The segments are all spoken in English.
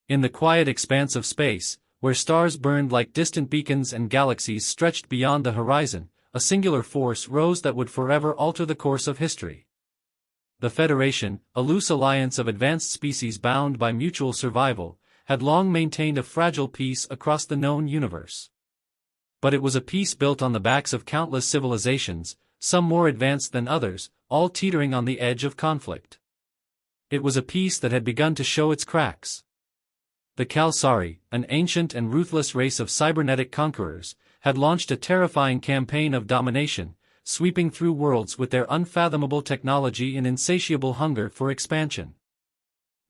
In the quiet expanse of space, where stars burned like distant beacons and galaxies stretched beyond the horizon, a singular force rose that would forever alter the course of history. The Federation, a loose alliance of advanced species bound by mutual survival, had long maintained a fragile peace across the known universe. But it was a peace built on the backs of countless civilizations, some more advanced than others, all teetering on the edge of conflict. It was a peace that had begun to show its cracks. The Kalsari, an ancient and ruthless race of cybernetic conquerors, had launched a terrifying campaign of domination, sweeping through worlds with their unfathomable technology and insatiable hunger for expansion.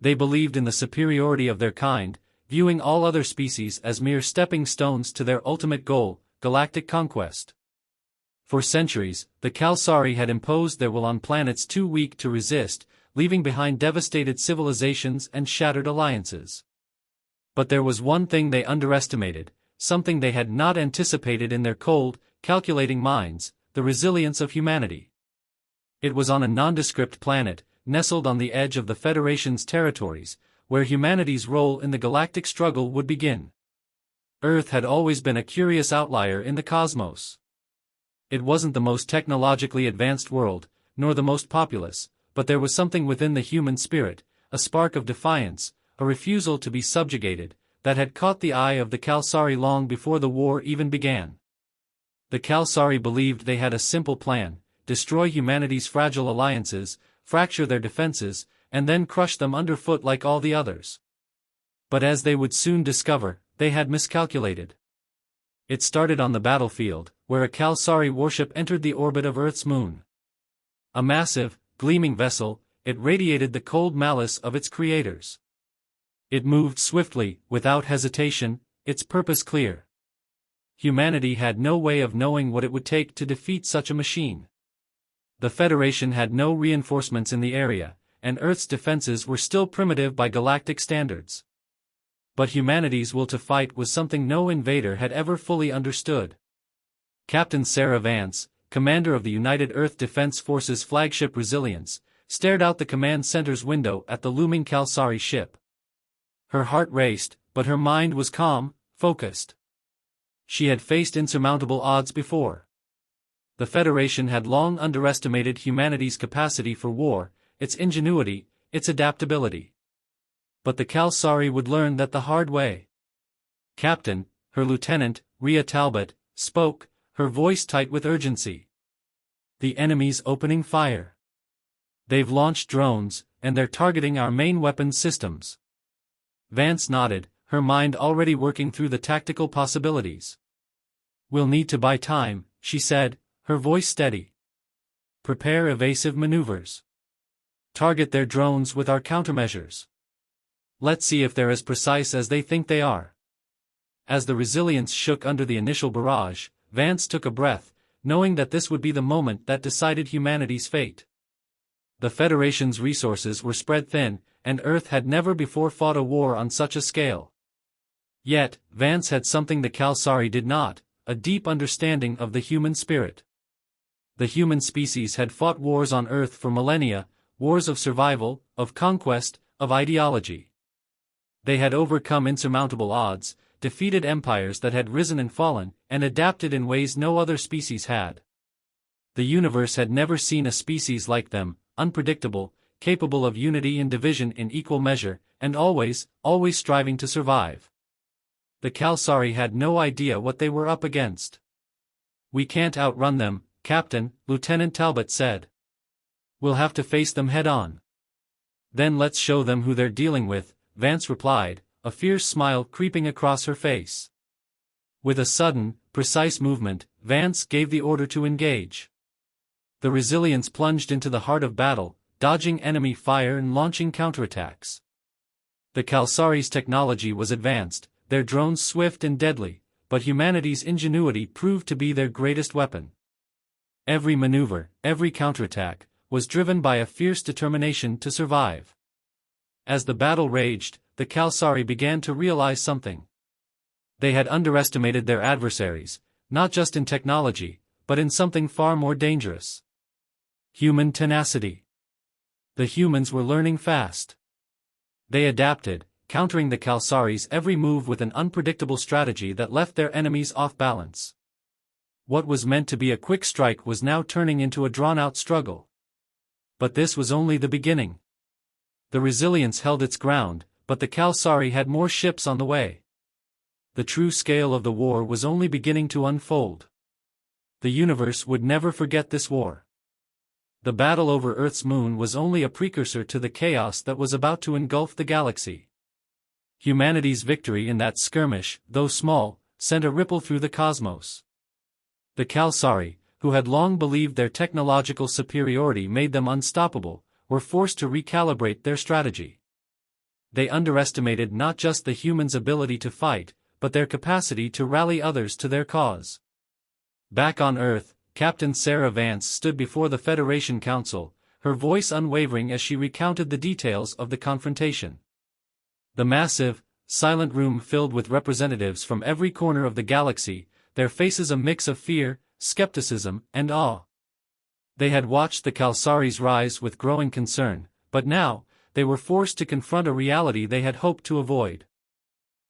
They believed in the superiority of their kind, viewing all other species as mere stepping stones to their ultimate goal, galactic conquest. For centuries, the Kalsari had imposed their will on planets too weak to resist, leaving behind devastated civilizations and shattered alliances. But there was one thing they underestimated, something they had not anticipated in their cold, calculating minds: the resilience of humanity. It was on a nondescript planet, nestled on the edge of the Federation's territories, where humanity's role in the galactic struggle would begin. Earth had always been a curious outlier in the cosmos. It wasn't the most technologically advanced world, nor the most populous, but there was something within the human spirit, a spark of defiance, a refusal to be subjugated, that had caught the eye of the Kalsari long before the war even began. The Kalsari believed they had a simple plan: destroy humanity's fragile alliances, fracture their defenses, and then crush them underfoot like all the others. But as they would soon discover, they had miscalculated. It started on the battlefield, where a Kalsari warship entered the orbit of Earth's moon. A massive, gleaming vessel, it radiated the cold malice of its creators. It moved swiftly, without hesitation, its purpose clear. Humanity had no way of knowing what it would take to defeat such a machine. The Federation had no reinforcements in the area, and Earth's defenses were still primitive by galactic standards. But humanity's will to fight was something no invader had ever fully understood. Captain Sarah Vance, commander of the United Earth Defense Force's flagship Resilience, stared out the command center's window at the looming Kalsari ship. Her heart raced, but her mind was calm, focused. She had faced insurmountable odds before. The Federation had long underestimated humanity's capacity for war, its ingenuity, its adaptability. But the Kalsari would learn that the hard way. Captain, her lieutenant, Rhea Talbot, spoke, her voice tight with urgency. The enemy's opening fire. They've launched drones, and they're targeting our main weapons systems. Vance nodded, her mind already working through the tactical possibilities. We'll need to buy time, she said, her voice steady. Prepare evasive maneuvers. Target their drones with our countermeasures. Let's see if they're as precise as they think they are. As the Resilience shook under the initial barrage, Vance took a breath, knowing that this would be the moment that decided humanity's fate. The Federation's resources were spread thin, and Earth had never before fought a war on such a scale. Yet, Vance had something the Kalsari did not: a deep understanding of the human spirit. The human species had fought wars on Earth for millennia, wars of survival, of conquest, of ideology. They had overcome insurmountable odds, defeated empires that had risen and fallen, and adapted in ways no other species had. The universe had never seen a species like them, unpredictable, capable of unity and division in equal measure, and always striving to survive. The Kalsari had no idea what they were up against. We can't outrun them, Captain, Lieutenant Talbot said. We'll have to face them head-on. Then let's show them who they're dealing with, Vance replied, a fierce smile creeping across her face. With a sudden, precise movement, Vance gave the order to engage. The Resilience plunged into the heart of battle, dodging enemy fire and launching counterattacks. The Kalsari's technology was advanced, their drones swift and deadly, but humanity's ingenuity proved to be their greatest weapon. Every maneuver, every counterattack, was driven by a fierce determination to survive. As the battle raged, the Kalsari began to realize something. They had underestimated their adversaries, not just in technology, but in something far more dangerous. Human tenacity. The humans were learning fast. They adapted, countering the Kalsari's every move with an unpredictable strategy that left their enemies off balance. What was meant to be a quick strike was now turning into a drawn-out struggle. But this was only the beginning. The Resilience held its ground, but the Kalsari had more ships on the way. The true scale of the war was only beginning to unfold. The universe would never forget this war. The battle over Earth's moon was only a precursor to the chaos that was about to engulf the galaxy. Humanity's victory in that skirmish, though small, sent a ripple through the cosmos. The Kalsari, who had long believed their technological superiority made them unstoppable, were forced to recalibrate their strategy. They underestimated not just the humans' ability to fight, but their capacity to rally others to their cause. Back on Earth, Captain Sarah Vance stood before the Federation Council, her voice unwavering as she recounted the details of the confrontation. The massive, silent room filled with representatives from every corner of the galaxy, their faces a mix of fear, skepticism, and awe. They had watched the Kalsari's rise with growing concern, but now, they were forced to confront a reality they had hoped to avoid.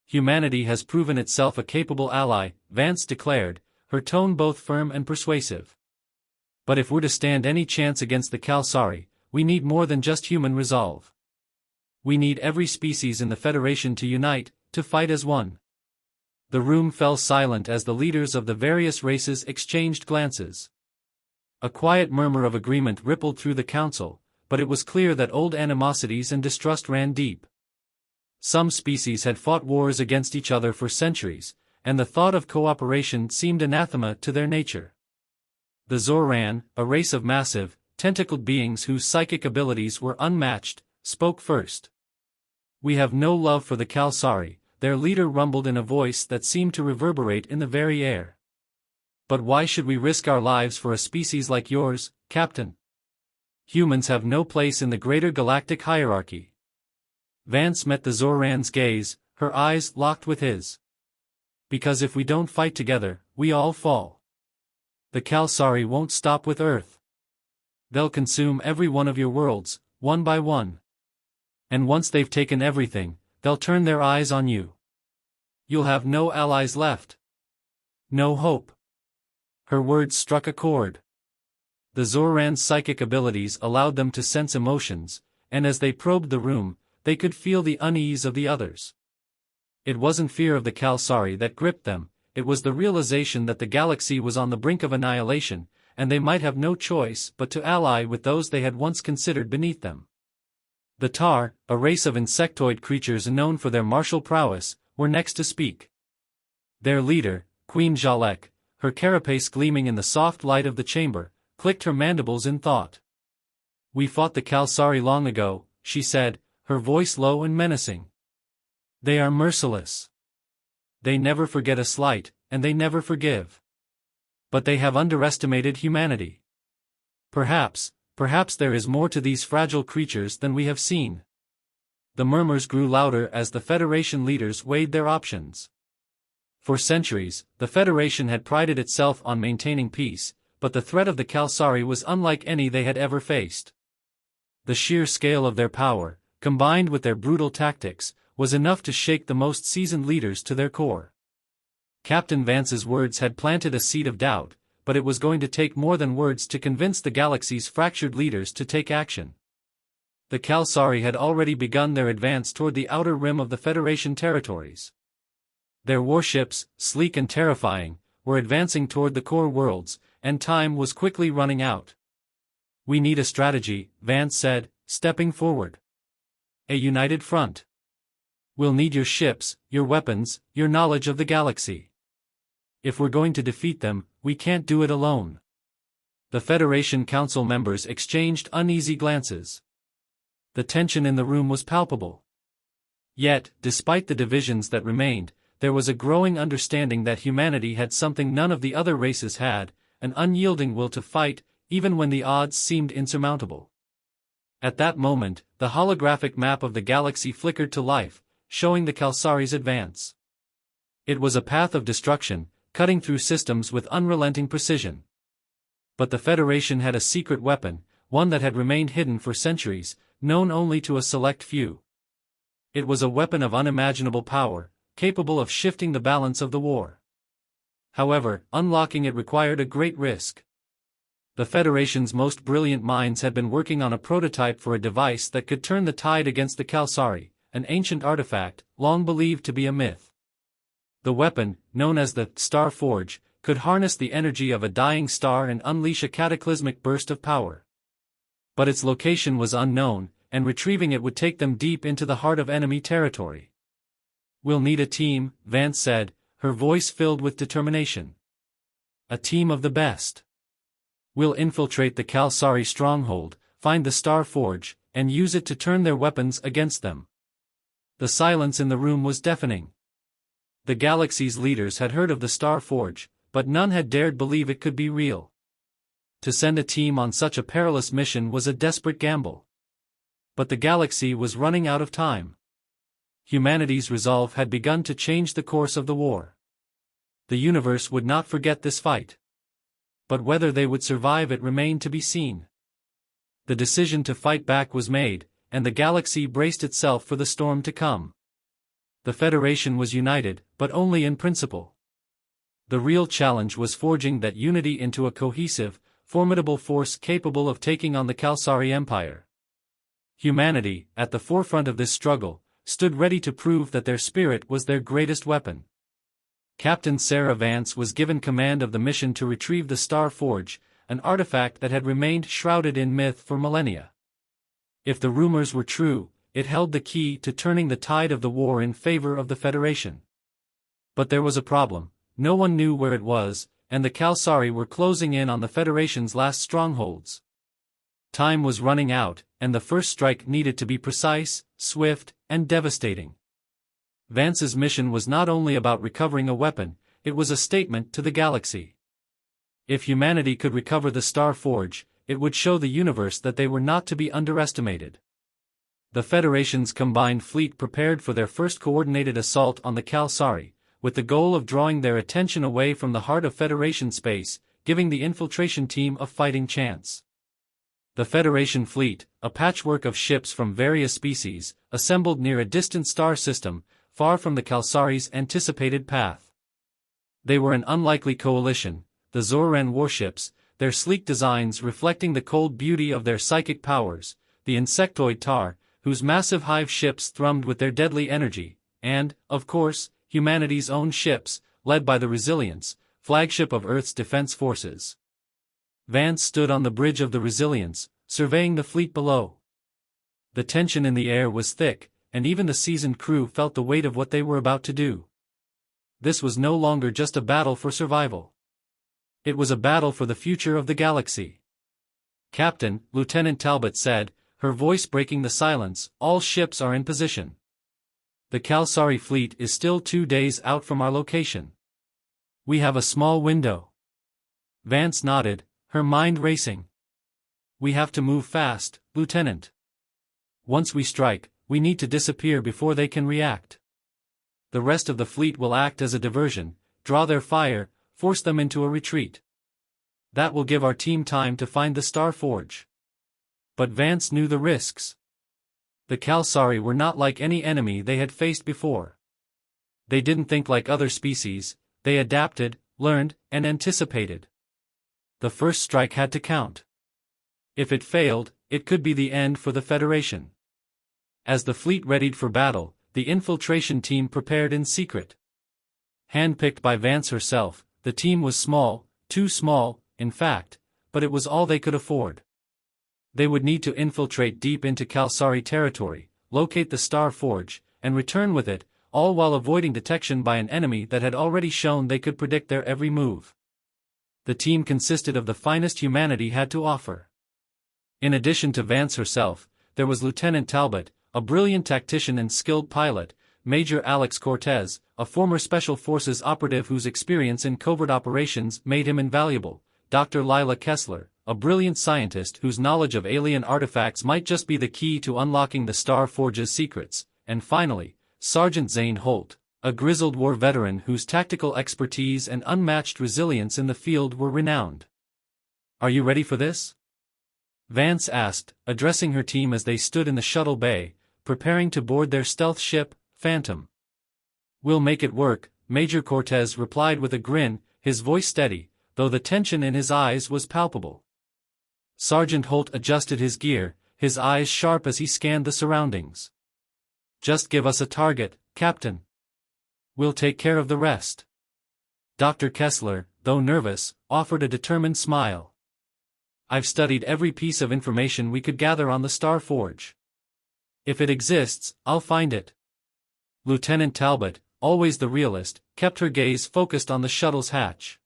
Humanity has proven itself a capable ally, Vance declared, her tone both firm and persuasive. But if we're to stand any chance against the Kalsari, we need more than just human resolve. We need every species in the Federation to unite, to fight as one. The room fell silent as the leaders of the various races exchanged glances. A quiet murmur of agreement rippled through the council, but it was clear that old animosities and distrust ran deep. Some species had fought wars against each other for centuries, and the thought of cooperation seemed anathema to their nature. The Zoran, a race of massive, tentacled beings whose psychic abilities were unmatched, spoke first. "We have no love for the Kalsari," their leader rumbled in a voice that seemed to reverberate in the very air. "But why should we risk our lives for a species like yours, Captain? Humans have no place in the greater galactic hierarchy." Vance met the Zoran's gaze, her eyes locked with his. "Because if we don't fight together, we all fall. The Kalsari won't stop with Earth. They'll consume every one of your worlds, one by one. And once they've taken everything, they'll turn their eyes on you. You'll have no allies left. No hope." Her words struck a chord. The Zoran's psychic abilities allowed them to sense emotions, and as they probed the room, they could feel the unease of the others. It wasn't fear of the Kalsari that gripped them, it was the realization that the galaxy was on the brink of annihilation, and they might have no choice but to ally with those they had once considered beneath them. The Tar, a race of insectoid creatures known for their martial prowess, were next to speak. Their leader, Queen Jalek, her carapace gleaming in the soft light of the chamber, clicked her mandibles in thought. "We fought the Kalsari long ago," she said, her voice low and menacing. "They are merciless. They never forget a slight, and they never forgive. But they have underestimated humanity. Perhaps there is more to these fragile creatures than we have seen." The murmurs grew louder as the Federation leaders weighed their options. For centuries, the Federation had prided itself on maintaining peace, but the threat of the Kalsari was unlike any they had ever faced. The sheer scale of their power, combined with their brutal tactics, was enough to shake the most seasoned leaders to their core. Captain Vance's words had planted a seed of doubt, but it was going to take more than words to convince the galaxy's fractured leaders to take action. The Kalsari had already begun their advance toward the outer rim of the Federation territories. Their warships, sleek and terrifying, were advancing toward the core worlds, and time was quickly running out. "We need a strategy," Vance said, stepping forward. "A united front. We'll need your ships, your weapons, your knowledge of the galaxy. If we're going to defeat them, we can't do it alone." The Federation Council members exchanged uneasy glances. The tension in the room was palpable. Yet, despite the divisions that remained, there was a growing understanding that humanity had something none of the other races had, an unyielding will to fight, even when the odds seemed insurmountable. At that moment, the holographic map of the galaxy flickered to life, showing the Kalsari's advance. It was a path of destruction, cutting through systems with unrelenting precision. But the Federation had a secret weapon, one that had remained hidden for centuries, known only to a select few. It was a weapon of unimaginable power, capable of shifting the balance of the war. However, unlocking it required a great risk. The Federation's most brilliant minds had been working on a prototype for a device that could turn the tide against the Kalsari, an ancient artifact, long believed to be a myth. The weapon, known as the Star Forge, could harness the energy of a dying star and unleash a cataclysmic burst of power. But its location was unknown, and retrieving it would take them deep into the heart of enemy territory. "We'll need a team," Vance said, her voice filled with determination. "A team of the best. We'll infiltrate the Kalsari stronghold, find the Star Forge, and use it to turn their weapons against them." The silence in the room was deafening. The galaxy's leaders had heard of the Star Forge, but none had dared believe it could be real. To send a team on such a perilous mission was a desperate gamble. But the galaxy was running out of time. Humanity's resolve had begun to change the course of the war. The universe would not forget this fight. But whether they would survive it remained to be seen. The decision to fight back was made, and the galaxy braced itself for the storm to come. The Federation was united, but only in principle. The real challenge was forging that unity into a cohesive, formidable force capable of taking on the Kalsari Empire. Humanity, at the forefront of this struggle, stood ready to prove that their spirit was their greatest weapon. Captain Sarah Vance was given command of the mission to retrieve the Star Forge, an artifact that had remained shrouded in myth for millennia. If the rumors were true, it held the key to turning the tide of the war in favor of the Federation. But there was a problem: no one knew where it was, and the Kalsari were closing in on the Federation's last strongholds. Time was running out, and the first strike needed to be precise, swift, and devastating. Vance's mission was not only about recovering a weapon, it was a statement to the galaxy. If humanity could recover the Star Forge, it would show the universe that they were not to be underestimated. The Federation's combined fleet prepared for their first coordinated assault on the Kalsari, with the goal of drawing their attention away from the heart of Federation space, giving the infiltration team a fighting chance. The Federation fleet, a patchwork of ships from various species, assembled near a distant star system, far from the Kalsari's anticipated path. They were an unlikely coalition, the Zoran warships, their sleek designs reflecting the cold beauty of their psychic powers, the insectoid Tar, whose massive hive ships thrummed with their deadly energy, and, of course, humanity's own ships, led by the Resilience, flagship of Earth's defense forces. Vance stood on the bridge of the Resilience, surveying the fleet below. The tension in the air was thick, and even the seasoned crew felt the weight of what they were about to do. This was no longer just a battle for survival. It was a battle for the future of the galaxy. "Captain," Lieutenant Talbot said, her voice breaking the silence, "all ships are in position. The Kalsari fleet is still 2 days out from our location. We have a small window." Vance nodded, her mind racing. "We have to move fast, Lieutenant. Once we strike, we need to disappear before they can react. The rest of the fleet will act as a diversion, draw their fire, force them into a retreat. That will give our team time to find the Star Forge." But Vance knew the risks. The Kalsari were not like any enemy they had faced before. They didn't think like other species, they adapted, learned, and anticipated. The first strike had to count. If it failed, it could be the end for the Federation. As the fleet readied for battle, the infiltration team prepared in secret. Handpicked by Vance herself, the team was small, too small, in fact, but it was all they could afford. They would need to infiltrate deep into Kalsari territory, locate the Star Forge, and return with it, all while avoiding detection by an enemy that had already shown they could predict their every move. The team consisted of the finest humanity had to offer. In addition to Vance herself, there was Lieutenant Talbot, a brilliant tactician and skilled pilot, Major Alex Cortez, a former Special Forces operative whose experience in covert operations made him invaluable, Dr. Lila Kessler, a brilliant scientist whose knowledge of alien artifacts might just be the key to unlocking the Star Forge's secrets, and finally, Sergeant Zane Holt, a grizzled war veteran whose tactical expertise and unmatched resilience in the field were renowned. "Are you ready for this?" Vance asked, addressing her team as they stood in the shuttle bay, preparing to board their stealth ship, Phantom. "We'll make it work," Major Cortez replied with a grin, his voice steady, though the tension in his eyes was palpable. Sergeant Holt adjusted his gear, his eyes sharp as he scanned the surroundings. "Just give us a target, Captain. We'll take care of the rest." Dr. Kessler, though nervous, offered a determined smile. "I've studied every piece of information we could gather on the Star Forge. If it exists, I'll find it." Lieutenant Talbot, always the realist, kept her gaze focused on the shuttle's hatch.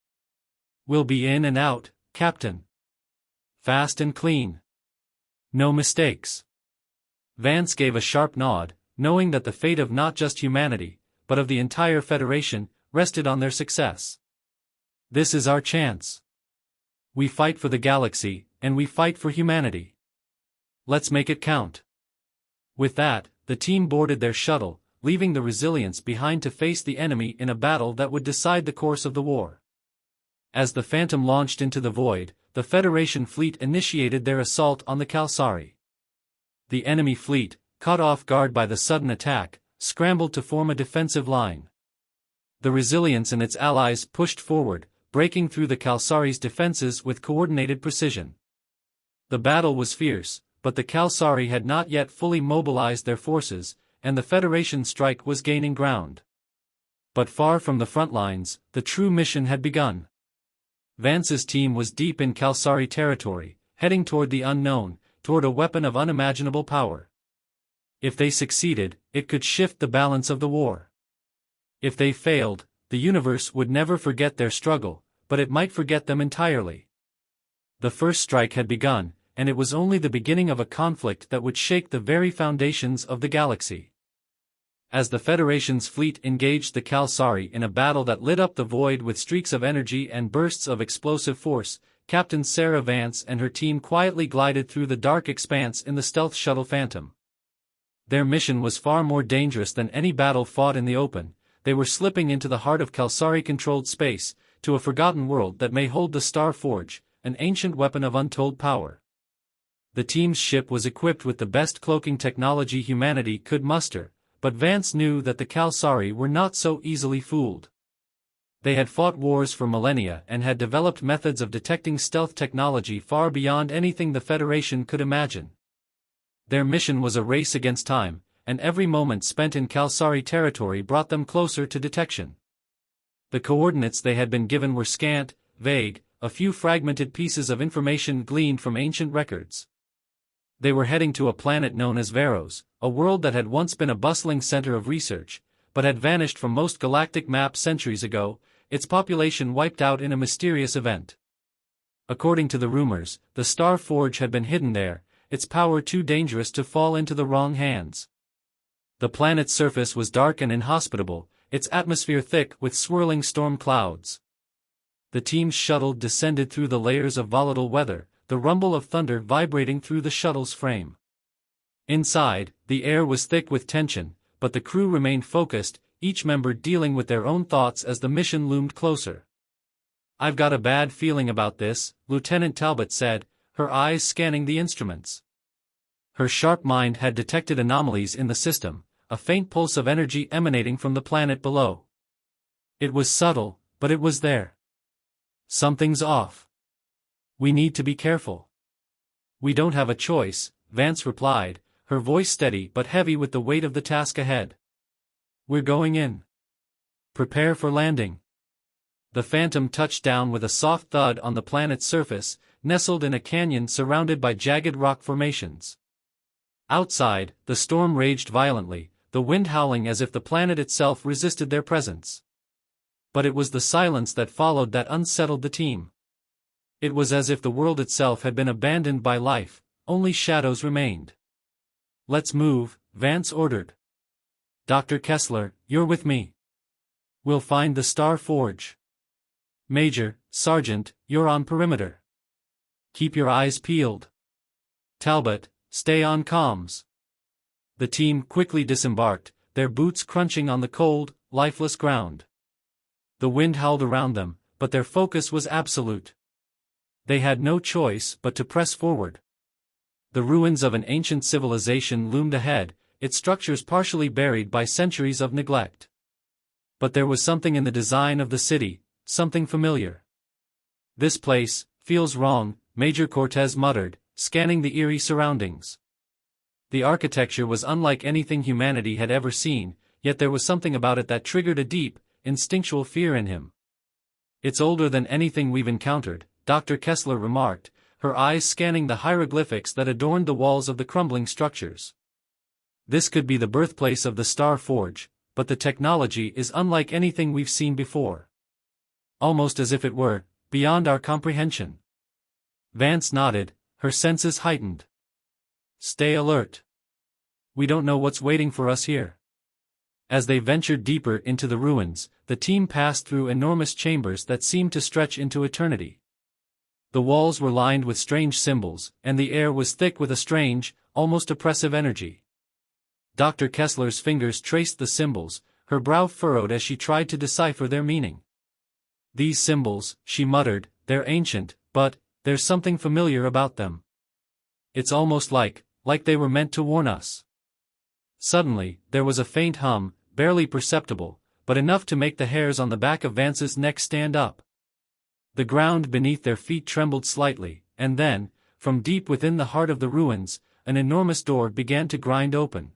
"We'll be in and out, Captain. Fast and clean. No mistakes." Vance gave a sharp nod, knowing that the fate of not just humanity, but of the entire Federation, rested on their success. "This is our chance. We fight for the galaxy, and we fight for humanity. Let's make it count." With that, the team boarded their shuttle, leaving the Resilience behind to face the enemy in a battle that would decide the course of the war. As the Phantom launched into the void, the Federation fleet initiated their assault on the Kalsari. The enemy fleet, caught off guard by the sudden attack, scrambled to form a defensive line. The Resilience and its allies pushed forward, breaking through the Kalsari's defenses with coordinated precision. The battle was fierce, but the Kalsari had not yet fully mobilized their forces, and the Federation strike was gaining ground. But far from the front lines, the true mission had begun. Vance's team was deep in Kalsari territory, heading toward the unknown, toward a weapon of unimaginable power. If they succeeded, it could shift the balance of the war. If they failed, the universe would never forget their struggle, but it might forget them entirely. The first strike had begun, and it was only the beginning of a conflict that would shake the very foundations of the galaxy. As the Federation's fleet engaged the Kalsari in a battle that lit up the void with streaks of energy and bursts of explosive force, Captain Sarah Vance and her team quietly glided through the dark expanse in the stealth shuttle Phantom. Their mission was far more dangerous than any battle fought in the open. They were slipping into the heart of Kalsari-controlled space, to a forgotten world that may hold the Star Forge, an ancient weapon of untold power. The team's ship was equipped with the best cloaking technology humanity could muster, but Vance knew that the Kalsari were not so easily fooled. They had fought wars for millennia and had developed methods of detecting stealth technology far beyond anything the Federation could imagine. Their mission was a race against time, and every moment spent in Kalsari territory brought them closer to detection. The coordinates they had been given were scant, vague, a few fragmented pieces of information gleaned from ancient records. They were heading to a planet known as Veros, a world that had once been a bustling center of research, but had vanished from most galactic maps centuries ago, its population wiped out in a mysterious event. According to the rumors, the Star Forge had been hidden there, its power too dangerous to fall into the wrong hands. The planet's surface was dark and inhospitable, its atmosphere thick with swirling storm clouds. The team's shuttle descended through the layers of volatile weather, the rumble of thunder vibrating through the shuttle's frame. Inside, the air was thick with tension, but the crew remained focused, each member dealing with their own thoughts as the mission loomed closer. "I've got a bad feeling about this," Lieutenant Talbot said, her eyes scanning the instruments. Her sharp mind had detected anomalies in the system, a faint pulse of energy emanating from the planet below. It was subtle, but it was there. "Something's off. We need to be careful." "We don't have a choice," Vance replied, her voice steady but heavy with the weight of the task ahead. "We're going in. Prepare for landing." The Phantom touched down with a soft thud on the planet's surface, nestled in a canyon surrounded by jagged rock formations. Outside, the storm raged violently, the wind howling as if the planet itself resisted their presence. But it was the silence that followed that unsettled the team. It was as if the world itself had been abandoned by life, only shadows remained. "Let's move," Vance ordered. "Dr. Kessler, you're with me. We'll find the Star Forge. Major, Sergeant, you're on perimeter. Keep your eyes peeled. Talbot, stay on comms." The team quickly disembarked, their boots crunching on the cold, lifeless ground. The wind howled around them, but their focus was absolute. They had no choice but to press forward. The ruins of an ancient civilization loomed ahead, its structures partially buried by centuries of neglect. But there was something in the design of the city, something familiar. "This place feels wrong," Major Cortez muttered, scanning the eerie surroundings. The architecture was unlike anything humanity had ever seen, yet there was something about it that triggered a deep, instinctual fear in him. "It's older than anything we've encountered," Dr. Kessler remarked, her eyes scanning the hieroglyphics that adorned the walls of the crumbling structures. "This could be the birthplace of the Star Forge, but the technology is unlike anything we've seen before. Almost as if it were beyond our comprehension." Vance nodded, her senses heightened. "Stay alert. We don't know what's waiting for us here." As they ventured deeper into the ruins, the team passed through enormous chambers that seemed to stretch into eternity. The walls were lined with strange symbols, and the air was thick with a strange, almost oppressive energy. Dr. Kessler's fingers traced the symbols, her brow furrowed as she tried to decipher their meaning. "These symbols," she muttered, "they're ancient, but there's something familiar about them. It's almost like they were meant to warn us." Suddenly, there was a faint hum, barely perceptible, but enough to make the hairs on the back of Vance's neck stand up. The ground beneath their feet trembled slightly, and then, from deep within the heart of the ruins, an enormous door began to grind open.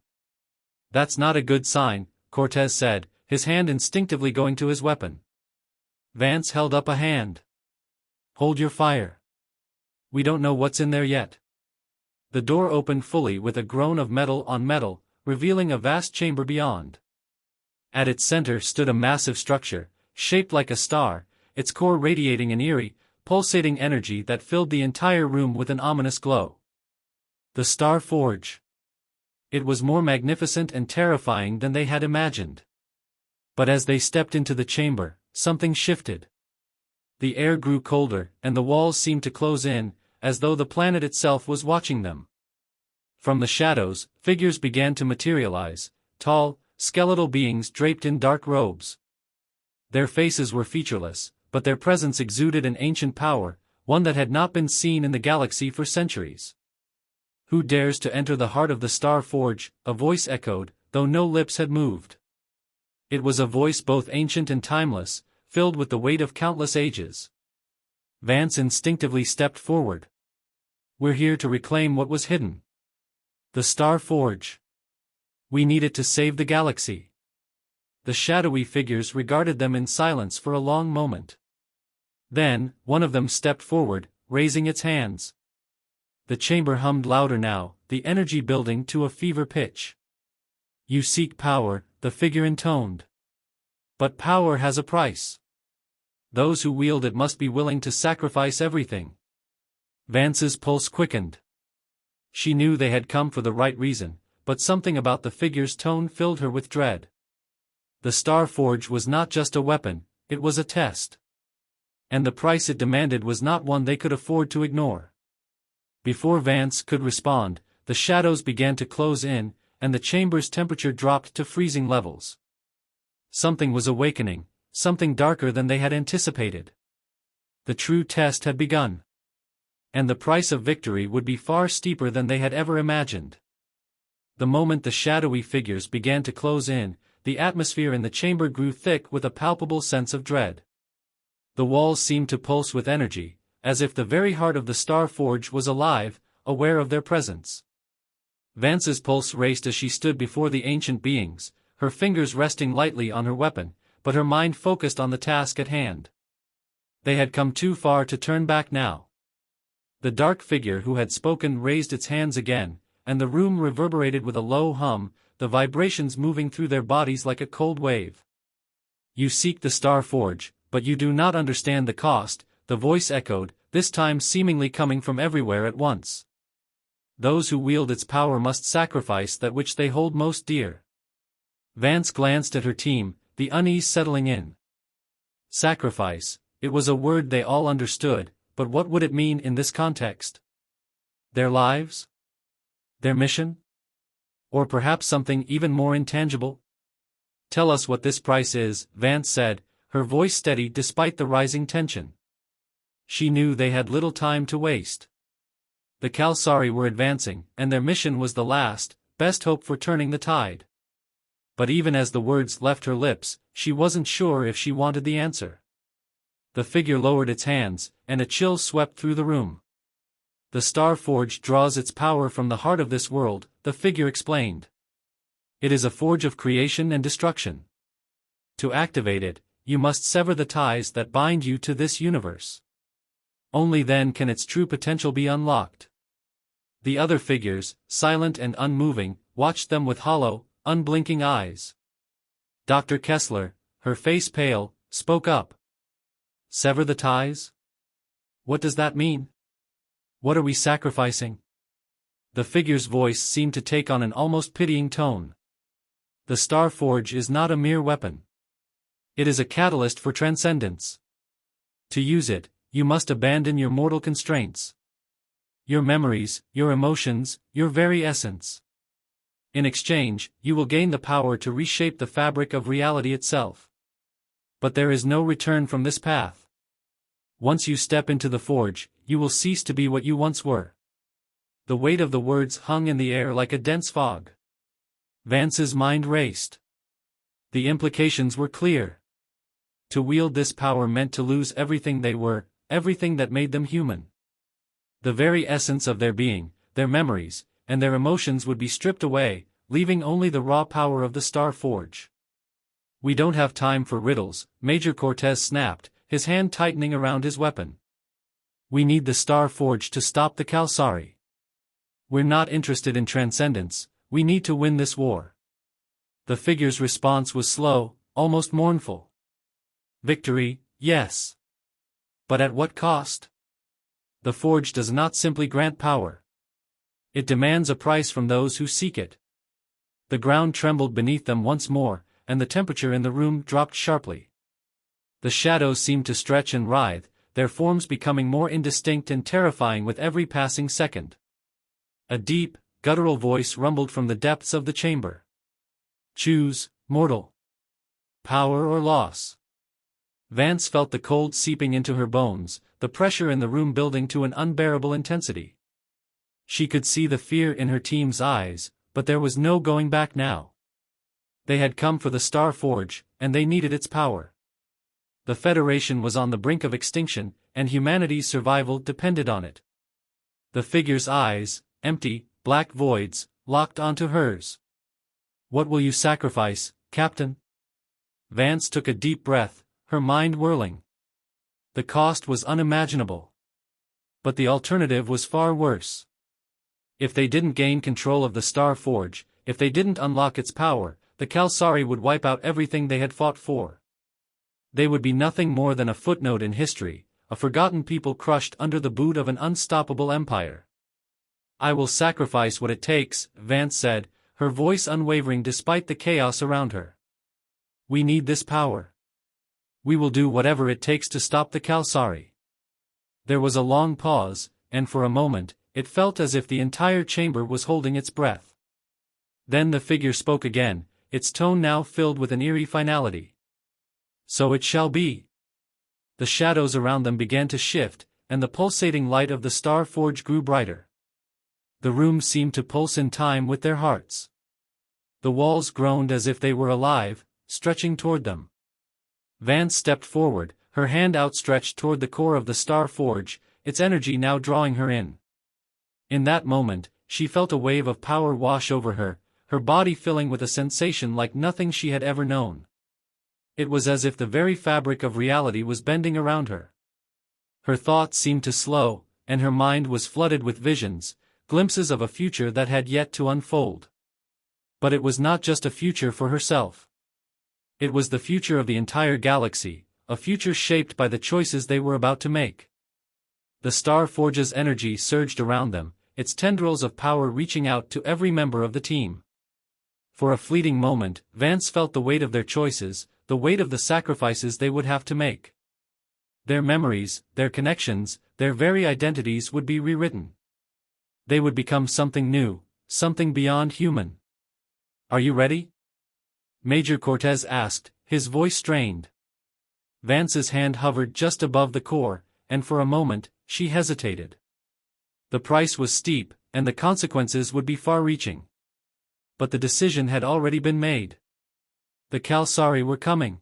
"That's not a good sign," Cortez said, his hand instinctively going to his weapon. Vance held up a hand. "Hold your fire. We don't know what's in there yet." The door opened fully with a groan of metal on metal, revealing a vast chamber beyond. At its center stood a massive structure, shaped like a star, its core radiating an eerie, pulsating energy that filled the entire room with an ominous glow. The Star Forge. It was more magnificent and terrifying than they had imagined. But as they stepped into the chamber, something shifted. The air grew colder, and the walls seemed to close in, as though the planet itself was watching them. From the shadows, figures began to materialize, tall, skeletal beings draped in dark robes. Their faces were featureless, but their presence exuded an ancient power, one that had not been seen in the galaxy for centuries. "Who dares to enter the heart of the Star Forge?" a voice echoed, though no lips had moved. It was a voice both ancient and timeless, filled with the weight of countless ages. Vance instinctively stepped forward. "We're here to reclaim what was hidden. The Star Forge. We need it to save the galaxy." The shadowy figures regarded them in silence for a long moment. Then, one of them stepped forward, raising its hands. The chamber hummed louder now, the energy building to a fever pitch. "You seek power," the figure intoned. "But power has a price. Those who wield it must be willing to sacrifice everything." Vance's pulse quickened. She knew they had come for the right reason, but something about the figure's tone filled her with dread. The Star Forge was not just a weapon, it was a test. And the price it demanded was not one they could afford to ignore. Before Vance could respond, the shadows began to close in, and the chamber's temperature dropped to freezing levels. Something was awakening, something darker than they had anticipated. The true test had begun. And the price of victory would be far steeper than they had ever imagined. The moment the shadowy figures began to close in, the atmosphere in the chamber grew thick with a palpable sense of dread. The walls seemed to pulse with energy, as if the very heart of the Star Forge was alive, aware of their presence. Vance's pulse raced as she stood before the ancient beings, her fingers resting lightly on her weapon, but her mind focused on the task at hand. They had come too far to turn back now. The dark figure who had spoken raised its hands again, and the room reverberated with a low hum, the vibrations moving through their bodies like a cold wave. "You seek the Star Forge, but you do not understand the cost," the voice echoed, this time seemingly coming from everywhere at once. "Those who wield its power must sacrifice that which they hold most dear." Vance glanced at her team, the unease settling in. Sacrifice, it was a word they all understood, but what would it mean in this context? Their lives? Their mission? Or perhaps something even more intangible? "Tell us what this price is," Vance said, her voice steady despite the rising tension. She knew they had little time to waste. The Kalsari were advancing, and their mission was the last, best hope for turning the tide. But even as the words left her lips, she wasn't sure if she wanted the answer. The figure lowered its hands, and a chill swept through the room. The Star Forge draws its power from the heart of this world, the figure explained. It is a forge of creation and destruction. To activate it, you must sever the ties that bind you to this universe. Only then can its true potential be unlocked. The other figures, silent and unmoving, watched them with hollow, unblinking eyes. Dr. Kessler, her face pale, spoke up. Sever the ties? What does that mean? What are we sacrificing? The figure's voice seemed to take on an almost pitying tone. The Star Forge is not a mere weapon. It is a catalyst for transcendence. To use it, you must abandon your mortal constraints. Your memories, your emotions, your very essence. In exchange, you will gain the power to reshape the fabric of reality itself. But there is no return from this path. Once you step into the forge, you will cease to be what you once were. The weight of the words hung in the air like a dense fog. Vance's mind raced. The implications were clear. To wield this power meant to lose everything they were, everything that made them human. The very essence of their being, their memories, and their emotions would be stripped away, leaving only the raw power of the Star Forge. We don't have time for riddles, Major Cortez snapped, his hand tightening around his weapon. We need the Star Forge to stop the Kalsari. We're not interested in transcendence, we need to win this war. The figure's response was slow, almost mournful. Victory, yes. But at what cost? The Forge does not simply grant power. It demands a price from those who seek it. The ground trembled beneath them once more, and the temperature in the room dropped sharply. The shadows seemed to stretch and writhe, their forms becoming more indistinct and terrifying with every passing second. A deep, guttural voice rumbled from the depths of the chamber. Choose, mortal. Power or loss. Vance felt the cold seeping into her bones, the pressure in the room building to an unbearable intensity. She could see the fear in her team's eyes, but there was no going back now. They had come for the Star Forge, and they needed its power. The Federation was on the brink of extinction, and humanity's survival depended on it. The figure's eyes, empty, black voids, locked onto hers. What will you sacrifice, Captain? Vance took a deep breath, her mind whirling. The cost was unimaginable. But the alternative was far worse. If they didn't gain control of the Star Forge, if they didn't unlock its power, the Kalsari would wipe out everything they had fought for. They would be nothing more than a footnote in history, a forgotten people crushed under the boot of an unstoppable empire. I will sacrifice what it takes, Vance said, her voice unwavering despite the chaos around her. We need this power. We will do whatever it takes to stop the Kalsari. There was a long pause, and for a moment, it felt as if the entire chamber was holding its breath. Then the figure spoke again, its tone now filled with an eerie finality. So it shall be. The shadows around them began to shift, and the pulsating light of the Star Forge grew brighter. The room seemed to pulse in time with their hearts. The walls groaned as if they were alive, stretching toward them. Vance stepped forward, her hand outstretched toward the core of the Star Forge, its energy now drawing her in. In that moment, she felt a wave of power wash over her, her body filling with a sensation like nothing she had ever known. It was as if the very fabric of reality was bending around her. Her thoughts seemed to slow, and her mind was flooded with visions, glimpses of a future that had yet to unfold. But it was not just a future for herself. It was the future of the entire galaxy, a future shaped by the choices they were about to make. The Star Forge's energy surged around them, its tendrils of power reaching out to every member of the team. For a fleeting moment, Vance felt the weight of their choices, the weight of the sacrifices they would have to make. Their memories, their connections, their very identities would be rewritten. They would become something new, something beyond human. Are you ready? Major Cortez asked, his voice strained. Vance's hand hovered just above the core, and for a moment, she hesitated. The price was steep, and the consequences would be far-reaching. But the decision had already been made. The Kalsari were coming.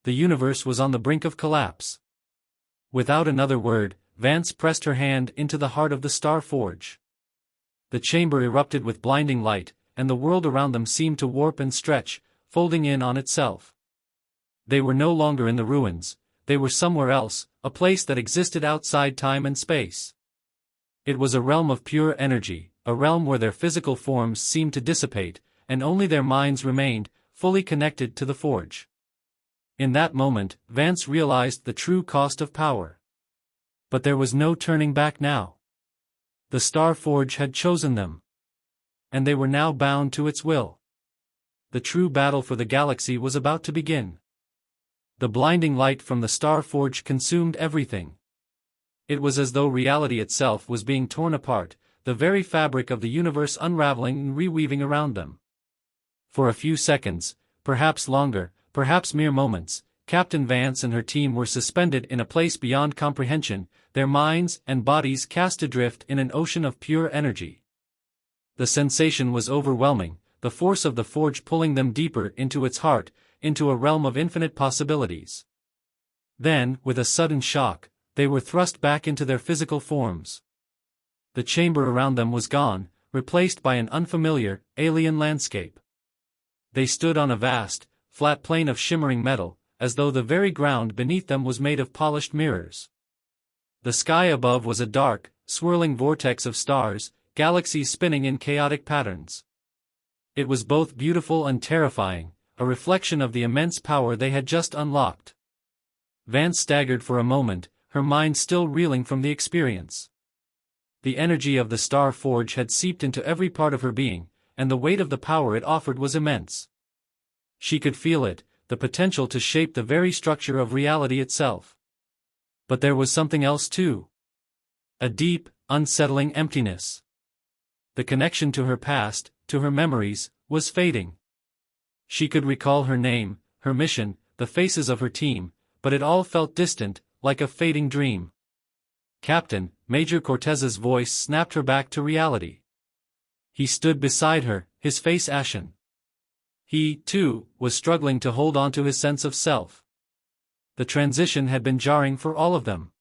The universe was on the brink of collapse. Without another word, Vance pressed her hand into the heart of the Star Forge. The chamber erupted with blinding light, and the world around them seemed to warp and stretch, folding in on itself. They were no longer in the ruins, they were somewhere else, a place that existed outside time and space. It was a realm of pure energy, a realm where their physical forms seemed to dissipate, and only their minds remained, fully connected to the forge. In that moment, Vance realized the true cost of power. But there was no turning back now. The Star Forge had chosen them. And they were now bound to its will. The true battle for the galaxy was about to begin. The blinding light from the Star Forge consumed everything. It was as though reality itself was being torn apart, the very fabric of the universe unraveling and reweaving around them. For a few seconds, perhaps longer, perhaps mere moments, Captain Vance and her team were suspended in a place beyond comprehension, their minds and bodies cast adrift in an ocean of pure energy. The sensation was overwhelming, the force of the forge pulling them deeper into its heart, into a realm of infinite possibilities. Then, with a sudden shock, they were thrust back into their physical forms. The chamber around them was gone, replaced by an unfamiliar, alien landscape. They stood on a vast, flat plane of shimmering metal, as though the very ground beneath them was made of polished mirrors. The sky above was a dark, swirling vortex of stars, galaxies spinning in chaotic patterns. It was both beautiful and terrifying, a reflection of the immense power they had just unlocked. Vance staggered for a moment, her mind still reeling from the experience. The energy of the Star Forge had seeped into every part of her being, and the weight of the power it offered was immense. She could feel it, the potential to shape the very structure of reality itself. But there was something else too. A deep, unsettling emptiness. The connection to her past, to her memories, was fading. She could recall her name, her mission, the faces of her team, but it all felt distant, like a fading dream. Captain, Major Cortez's voice snapped her back to reality. He stood beside her, his face ashen. He, too, was struggling to hold on to his sense of self. The transition had been jarring for all of them.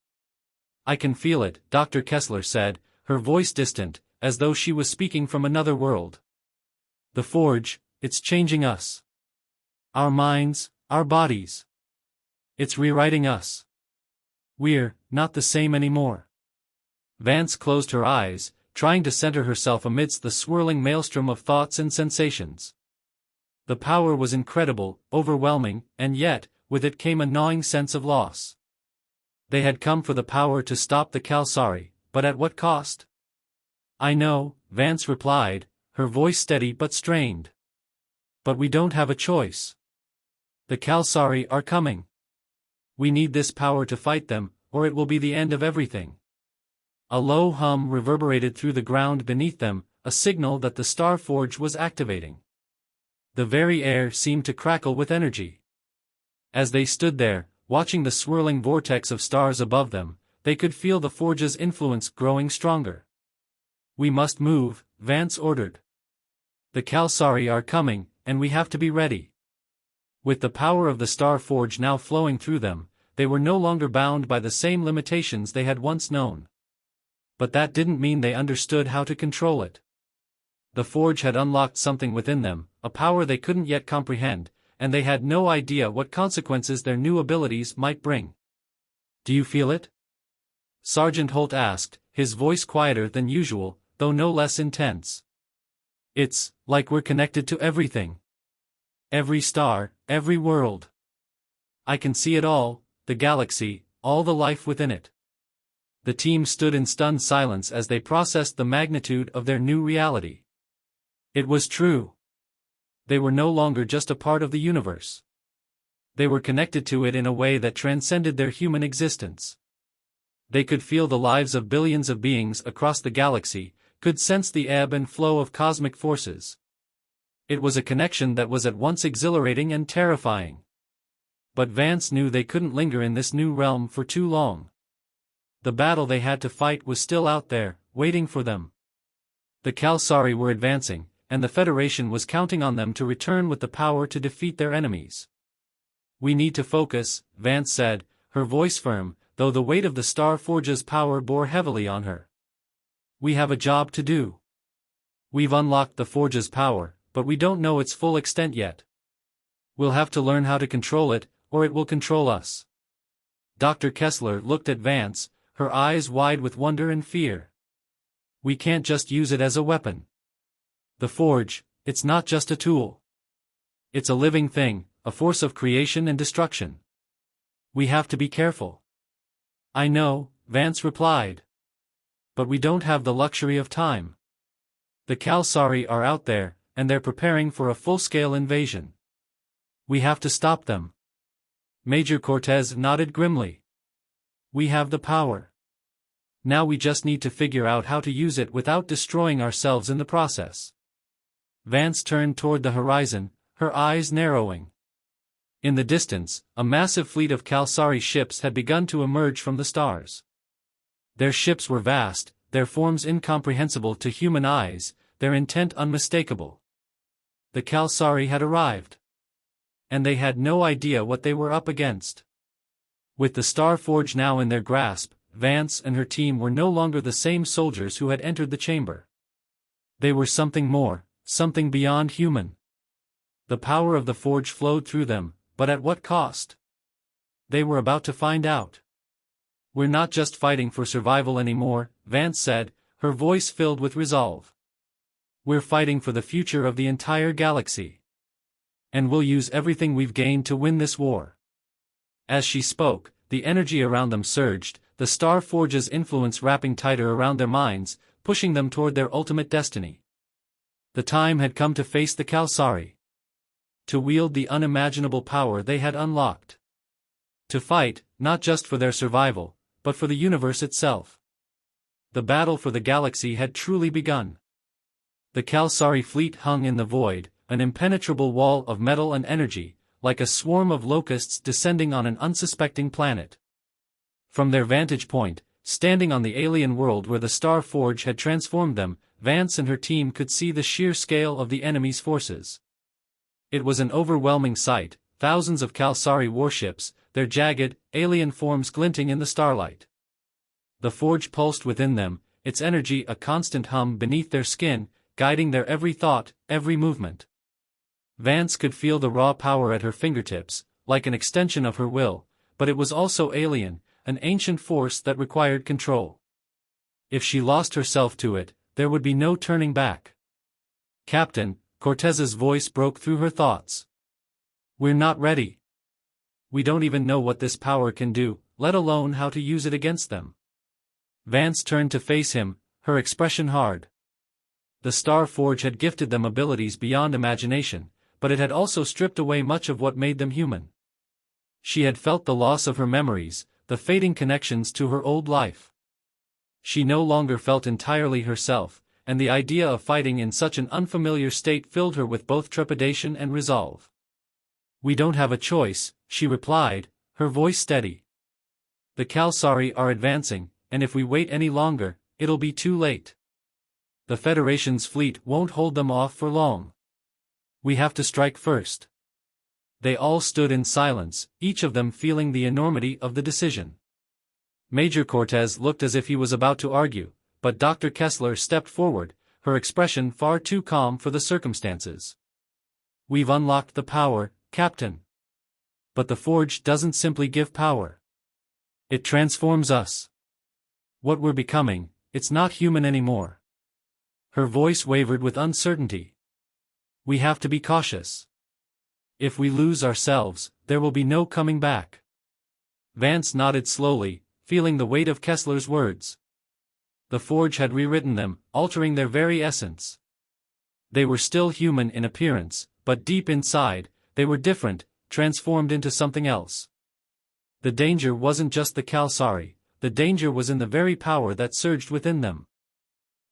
"I can feel it," Dr. Kessler said, her voice distant, as though she was speaking from another world. "The Forge, it's changing us. Our minds, our bodies. It's rewriting us. We're not the same anymore." Vance closed her eyes, trying to center herself amidst the swirling maelstrom of thoughts and sensations. The power was incredible, overwhelming, and yet, with it came a gnawing sense of loss. They had come for the power to stop the Kalsari, but at what cost? "I know," Vance replied, her voice steady but strained. "But we don't have a choice. The Kalsari are coming. We need this power to fight them, or it will be the end of everything." A low hum reverberated through the ground beneath them, a signal that the Star Forge was activating. The very air seemed to crackle with energy. As they stood there, watching the swirling vortex of stars above them, they could feel the Forge's influence growing stronger. "We must move," Vance ordered. "The Kalsari are coming, and we have to be ready." With the power of the Star Forge now flowing through them, they were no longer bound by the same limitations they had once known. But that didn't mean they understood how to control it. The Forge had unlocked something within them, a power they couldn't yet comprehend, and they had no idea what consequences their new abilities might bring. "Do you feel it?" Sergeant Holt asked, his voice quieter than usual, though no less intense. "It's like we're connected to everything. Every star, every world. I can see it all, the galaxy, all the life within it." The team stood in stunned silence as they processed the magnitude of their new reality. It was true. They were no longer just a part of the universe. They were connected to it in a way that transcended their human existence. They could feel the lives of billions of beings across the galaxy, could sense the ebb and flow of cosmic forces. It was a connection that was at once exhilarating and terrifying. But Vance knew they couldn't linger in this new realm for too long. The battle they had to fight was still out there, waiting for them. The Kalsari were advancing, and the Federation was counting on them to return with the power to defeat their enemies. "We need to focus," Vance said, her voice firm, though the weight of the Star Forge's power bore heavily on her. "We have a job to do. We've unlocked the Forge's power, but we don't know its full extent yet. We'll have to learn how to control it, or it will control us." Dr. Kessler looked at Vance, her eyes wide with wonder and fear. "We can't just use it as a weapon. The Forge, it's not just a tool. It's a living thing, a force of creation and destruction. We have to be careful." "I know," Vance replied. "But we don't have the luxury of time. The Kalsari are out there, and they're preparing for a full-scale invasion. We have to stop them." Major Cortez nodded grimly. "We have the power. Now we just need to figure out how to use it without destroying ourselves in the process." Vance turned toward the horizon, her eyes narrowing. In the distance, a massive fleet of Kalsari ships had begun to emerge from the stars. Their ships were vast, their forms incomprehensible to human eyes, their intent unmistakable. The Kalsari had arrived. And they had no idea what they were up against. With the Star Forge now in their grasp, Vance and her team were no longer the same soldiers who had entered the chamber. They were something more, something beyond human. The power of the Forge flowed through them, but at what cost? They were about to find out. "We're not just fighting for survival anymore," Vance said, her voice filled with resolve. "We're fighting for the future of the entire galaxy. And we'll use everything we've gained to win this war." As she spoke, the energy around them surged, the Star Forge's influence wrapping tighter around their minds, pushing them toward their ultimate destiny. The time had come to face the Kalsari. To wield the unimaginable power they had unlocked. To fight, not just for their survival, but for the universe itself. The battle for the galaxy had truly begun. The Kalsari fleet hung in the void, an impenetrable wall of metal and energy, like a swarm of locusts descending on an unsuspecting planet. From their vantage point, standing on the alien world where the Star Forge had transformed them, Vance and her team could see the sheer scale of the enemy's forces. It was an overwhelming sight, thousands of Kalsari warships, their jagged, alien forms glinting in the starlight. The Forge pulsed within them, its energy a constant hum beneath their skin, guiding their every thought, every movement. Vance could feel the raw power at her fingertips, like an extension of her will, but it was also alien, an ancient force that required control. If she lost herself to it, there would be no turning back. "Captain," Cortez's voice broke through her thoughts. "We're not ready. We don't even know what this power can do, let alone how to use it against them." Vance turned to face him, her expression hard. The Star Forge had gifted them abilities beyond imagination, but it had also stripped away much of what made them human. She had felt the loss of her memories, the fading connections to her old life. She no longer felt entirely herself, and the idea of fighting in such an unfamiliar state filled her with both trepidation and resolve. "We don't have a choice," she replied, her voice steady. "The Kalsari are advancing, and if we wait any longer, it'll be too late. The Federation's fleet won't hold them off for long. We have to strike first." They all stood in silence, each of them feeling the enormity of the decision. Major Cortez looked as if he was about to argue, but Dr. Kessler stepped forward, her expression far too calm for the circumstances. "We've unlocked the power, Captain. But the Forge doesn't simply give power. It transforms us. What we're becoming, it's not human anymore." Her voice wavered with uncertainty. "We have to be cautious. If we lose ourselves, there will be no coming back." Vance nodded slowly, feeling the weight of Kessler's words. The Forge had rewritten them, altering their very essence. They were still human in appearance, but deep inside, they were different, transformed into something else. The danger wasn't just the Kalsari, the danger was in the very power that surged within them.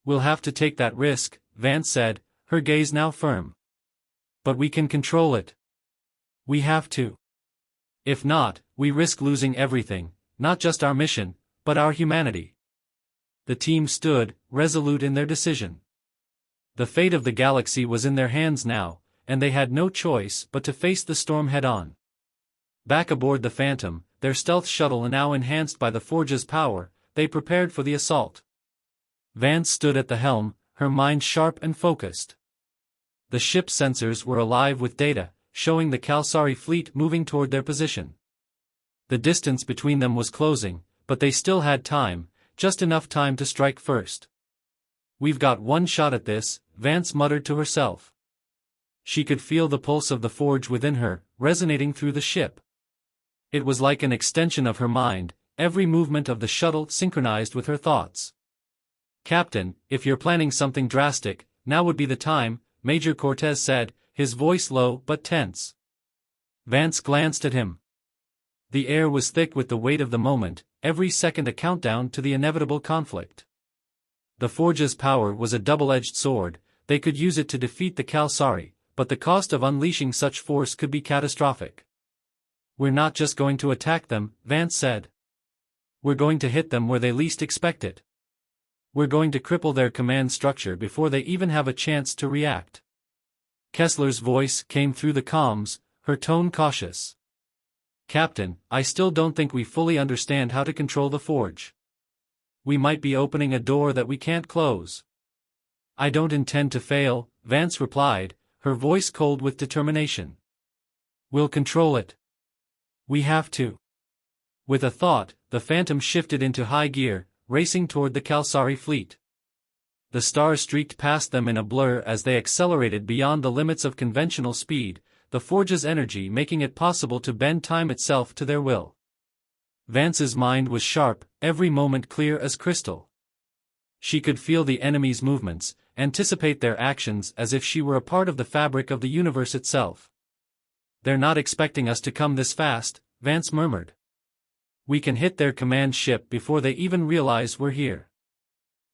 "We'll have to take that risk," Vance said, her gaze now firm. "But we can control it. We have to. If not, we risk losing everything, not just our mission, but our humanity." The team stood, resolute in their decision. The fate of the galaxy was in their hands now, and they had no choice but to face the storm head-on. Back aboard the Phantom, their stealth shuttle now enhanced by the Forge's power, they prepared for the assault. Vance stood at the helm, her mind sharp and focused. The ship's sensors were alive with data, showing the Kalsari fleet moving toward their position. The distance between them was closing, but they still had time, just enough time to strike first. "We've got one shot at this," Vance muttered to herself. She could feel the pulse of the Forge within her, resonating through the ship. It was like an extension of her mind, every movement of the shuttle synchronized with her thoughts. "Captain, if you're planning something drastic, now would be the time," Major Cortez said, his voice low but tense. Vance glanced at him. The air was thick with the weight of the moment, every second a countdown to the inevitable conflict. The Forge's power was a double-edged sword. They could use it to defeat the Kalsari, but the cost of unleashing such force could be catastrophic. "We're not just going to attack them," Vance said. "We're going to hit them where they least expect it. We're going to cripple their command structure before they even have a chance to react." Kessler's voice came through the comms, her tone cautious. "Captain, I still don't think we fully understand how to control the Forge. We might be opening a door that we can't close." "I don't intend to fail," Vance replied, her voice cold with determination. "We'll control it. We have to." With a thought, the Phantom shifted into high gear, racing toward the Kalsari fleet. The stars streaked past them in a blur as they accelerated beyond the limits of conventional speed, the Forge's energy making it possible to bend time itself to their will. Vance's mind was sharp, every moment clear as crystal. She could feel the enemy's movements, anticipate their actions as if she were a part of the fabric of the universe itself. "They're not expecting us to come this fast," Vance murmured. "We can hit their command ship before they even realize we're here."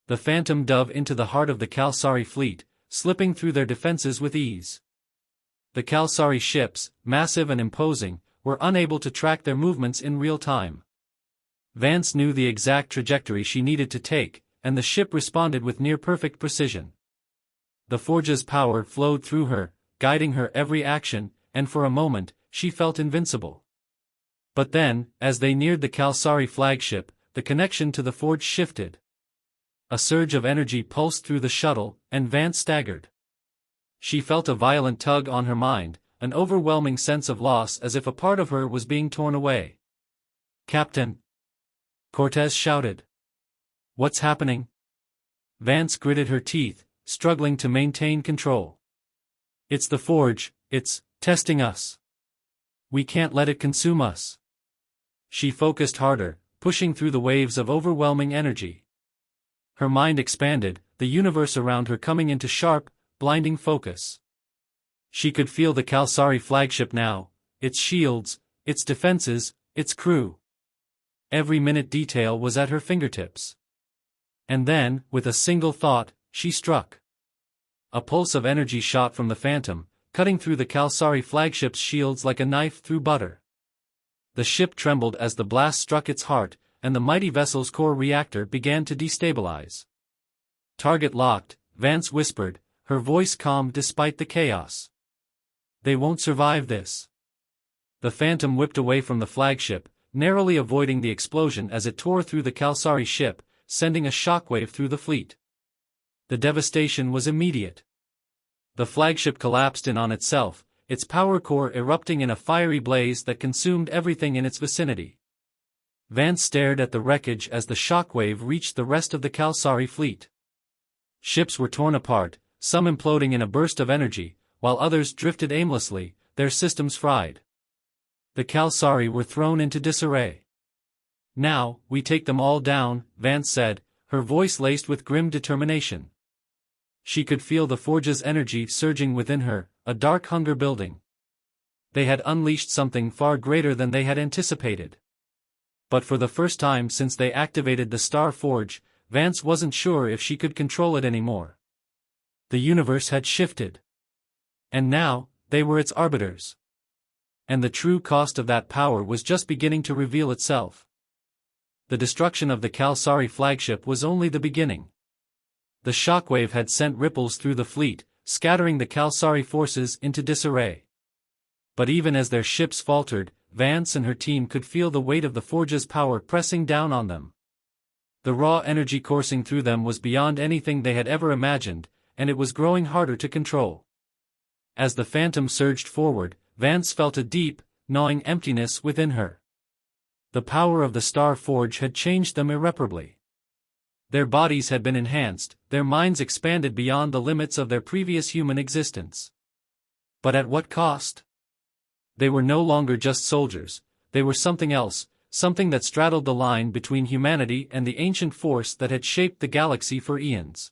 The Phantom dove into the heart of the Kalsari fleet, slipping through their defenses with ease. The Kalsari ships, massive and imposing, were unable to track their movements in real time. Vance knew the exact trajectory she needed to take, and the ship responded with near-perfect precision. The Forge's power flowed through her, guiding her every action, and for a moment, she felt invincible. But then, as they neared the Kalsari flagship, the connection to the Forge shifted. A surge of energy pulsed through the shuttle, and Vance staggered. She felt a violent tug on her mind, an overwhelming sense of loss as if a part of her was being torn away. "Captain!" Cortez shouted. "What's happening?" Vance gritted her teeth, struggling to maintain control. "It's the Forge, it's testing us. We can't let it consume us." She focused harder, pushing through the waves of overwhelming energy. Her mind expanded, the universe around her coming into sharp, blinding focus. She could feel the Kalsari flagship now, its shields, its defenses, its crew. Every minute detail was at her fingertips. And then, with a single thought, she struck. A pulse of energy shot from the Phantom, cutting through the Kalsari flagship's shields like a knife through butter. The ship trembled as the blast struck its heart, and the mighty vessel's core reactor began to destabilize. "Target locked," Vance whispered, her voice calm despite the chaos. "They won't survive this." The Phantom whipped away from the flagship, narrowly avoiding the explosion as it tore through the Kalsari ship, sending a shockwave through the fleet. The devastation was immediate. The flagship collapsed in on itself, its power core erupting in a fiery blaze that consumed everything in its vicinity. Vance stared at the wreckage as the shockwave reached the rest of the Kalsari fleet. Ships were torn apart, some imploding in a burst of energy, while others drifted aimlessly, their systems fried. The Kalsari were thrown into disarray. "Now, we take them all down," Vance said, her voice laced with grim determination. She could feel the Forge's energy surging within her, a dark hunger building. They had unleashed something far greater than they had anticipated. But for the first time since they activated the Star Forge, Vance wasn't sure if she could control it anymore. The universe had shifted. And now, they were its arbiters. And the true cost of that power was just beginning to reveal itself. The destruction of the Kalsari flagship was only the beginning. The shockwave had sent ripples through the fleet, scattering the Kalsari forces into disarray. But even as their ships faltered, Vance and her team could feel the weight of the Forge's power pressing down on them. The raw energy coursing through them was beyond anything they had ever imagined, and it was growing harder to control. As the Phantom surged forward, Vance felt a deep, gnawing emptiness within her. The power of the Star Forge had changed them irreparably. Their bodies had been enhanced, their minds expanded beyond the limits of their previous human existence. But at what cost? They were no longer just soldiers, they were something else, something that straddled the line between humanity and the ancient force that had shaped the galaxy for eons.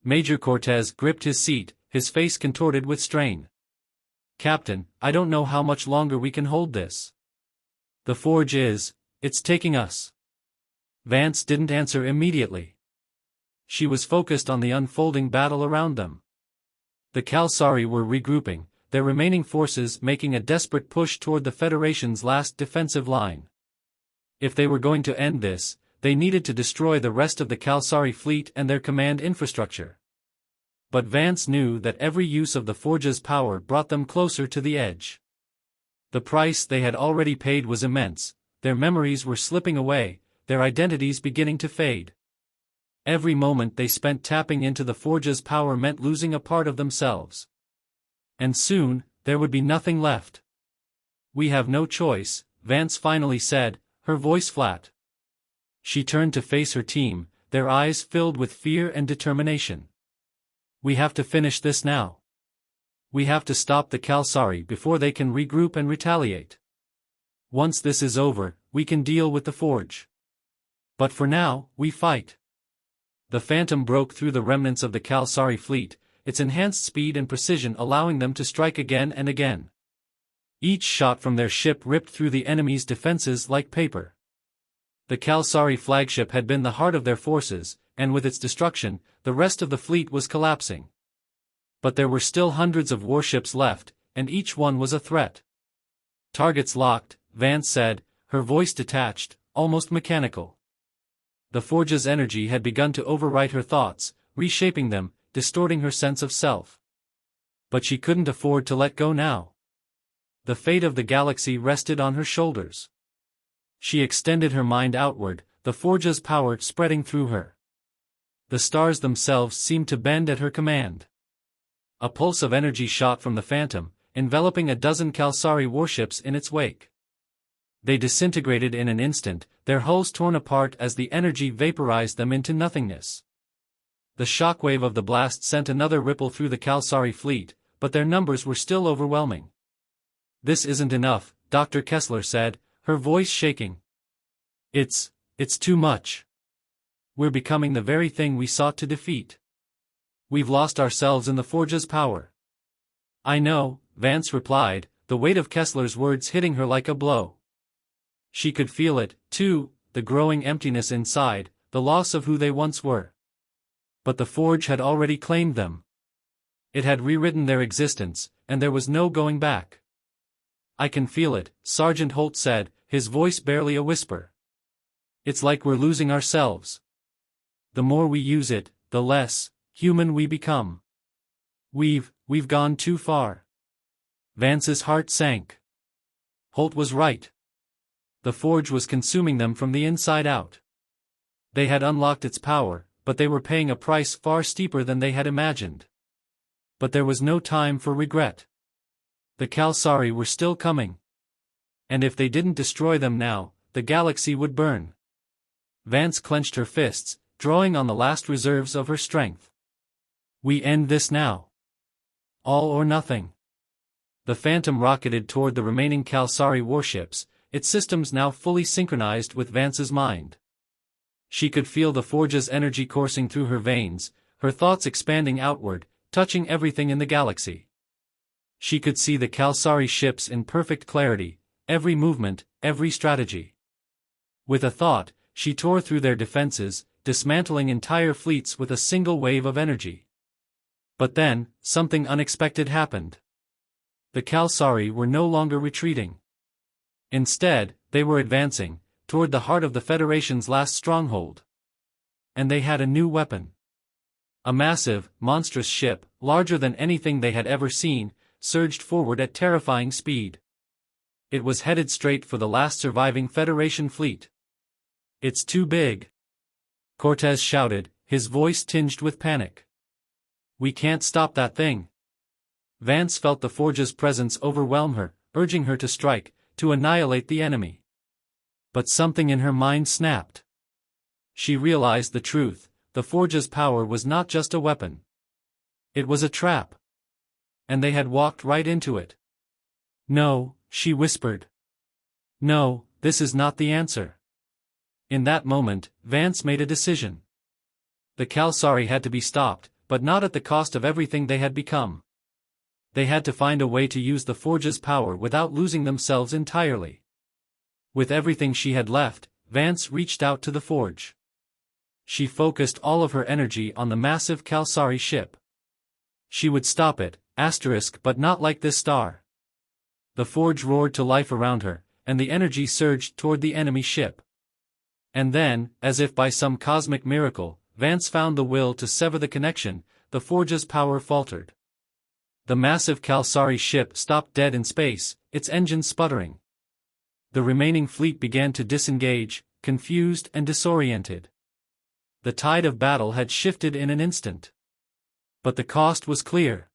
Major Cortez gripped his seat, his face contorted with strain. "Captain, I don't know how much longer we can hold this. The Forge it's taking us." Vance didn't answer immediately. She was focused on the unfolding battle around them. The Kalsari were regrouping, their remaining forces making a desperate push toward the Federation's last defensive line. If they were going to end this, they needed to destroy the rest of the Kalsari fleet and their command infrastructure. But Vance knew that every use of the Forge's power brought them closer to the edge. The price they had already paid was immense, their memories were slipping away, their identities beginning to fade. Every moment they spent tapping into the Forge's power meant losing a part of themselves. And soon, there would be nothing left. "We have no choice," Vance finally said, her voice flat. She turned to face her team, their eyes filled with fear and determination. "We have to finish this now. We have to stop the Kalsari before they can regroup and retaliate. Once this is over, we can deal with the Forge. But for now, we fight." The Phantom broke through the remnants of the Kalsari fleet, its enhanced speed and precision allowing them to strike again and again. Each shot from their ship ripped through the enemy's defenses like paper. The Kalsari flagship had been the heart of their forces, and with its destruction, the rest of the fleet was collapsing. But there were still hundreds of warships left, and each one was a threat. "Targets locked," Vance said, her voice detached, almost mechanical. The Forge's energy had begun to overwrite her thoughts, reshaping them, distorting her sense of self. But she couldn't afford to let go now. The fate of the galaxy rested on her shoulders. She extended her mind outward, the Forge's power spreading through her. The stars themselves seemed to bend at her command. A pulse of energy shot from the Phantom, enveloping a dozen Kalsari warships in its wake. They disintegrated in an instant, their hulls torn apart as the energy vaporized them into nothingness. The shockwave of the blast sent another ripple through the Kalsari fleet, but their numbers were still overwhelming. "This isn't enough," Dr. Kessler said, her voice shaking. It's too much. We're becoming the very thing we sought to defeat. We've lost ourselves in the Forge's power." "I know," Vance replied, the weight of Kessler's words hitting her like a blow. She could feel it, too, the growing emptiness inside, the loss of who they once were. But the Forge had already claimed them. It had rewritten their existence, and there was no going back. "I can feel it," Sergeant Holt said, his voice barely a whisper. "It's like we're losing ourselves. The more we use it, the less human we become. We've gone too far." Vance's heart sank. Holt was right. The Forge was consuming them from the inside out. They had unlocked its power, but they were paying a price far steeper than they had imagined. But there was no time for regret. The Kalsari were still coming. And if they didn't destroy them now, the galaxy would burn. Vance clenched her fists, drawing on the last reserves of her strength. "We end this now. All or nothing." The Phantom rocketed toward the remaining Kalsari warships, its systems now fully synchronized with Vance's mind. She could feel the Forge's energy coursing through her veins, her thoughts expanding outward, touching everything in the galaxy. She could see the Kalsari ships in perfect clarity, every movement, every strategy. With a thought, she tore through their defenses, dismantling entire fleets with a single wave of energy. But then, something unexpected happened. The Kalsari were no longer retreating. Instead, they were advancing, toward the heart of the Federation's last stronghold. And they had a new weapon. A massive, monstrous ship, larger than anything they had ever seen, surged forward at terrifying speed. It was headed straight for the last surviving Federation fleet. "It's too big," Cortez shouted, his voice tinged with panic. "We can't stop that thing." Vance felt the Forge's presence overwhelm her, urging her to strike, to annihilate the enemy. But something in her mind snapped. She realized the truth: the Forge's power was not just a weapon. It was a trap. And they had walked right into it. "No," she whispered. "No, this is not the answer." In that moment, Vance made a decision. The Kalsari had to be stopped, but not at the cost of everything they had become. They had to find a way to use the Forge's power without losing themselves entirely. With everything she had left, Vance reached out to the Forge. She focused all of her energy on the massive Kalsari ship. She would stop it, but not like this star. The Forge roared to life around her, and the energy surged toward the enemy ship. And then, as if by some cosmic miracle, Vance found the will to sever the connection. The Forge's power faltered. The massive Kalsari ship stopped dead in space, its engines sputtering. The remaining fleet began to disengage, confused and disoriented. The tide of battle had shifted in an instant. But the cost was clear.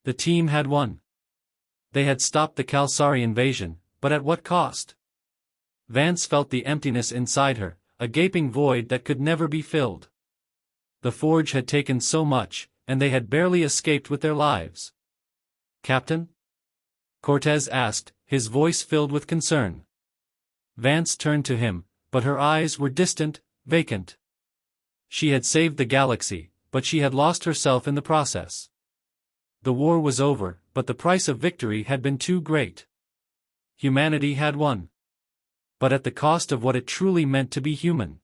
The team had won. They had stopped the Kalsari invasion, but at what cost? Vance felt the emptiness inside her, a gaping void that could never be filled. The Forge had taken so much, and they had barely escaped with their lives. "Captain?" Cortez asked, his voice filled with concern. Vance turned to him, but her eyes were distant, vacant. She had saved the galaxy, but she had lost herself in the process. The war was over, but the price of victory had been too great. Humanity had won. But at the cost of what it truly meant to be human.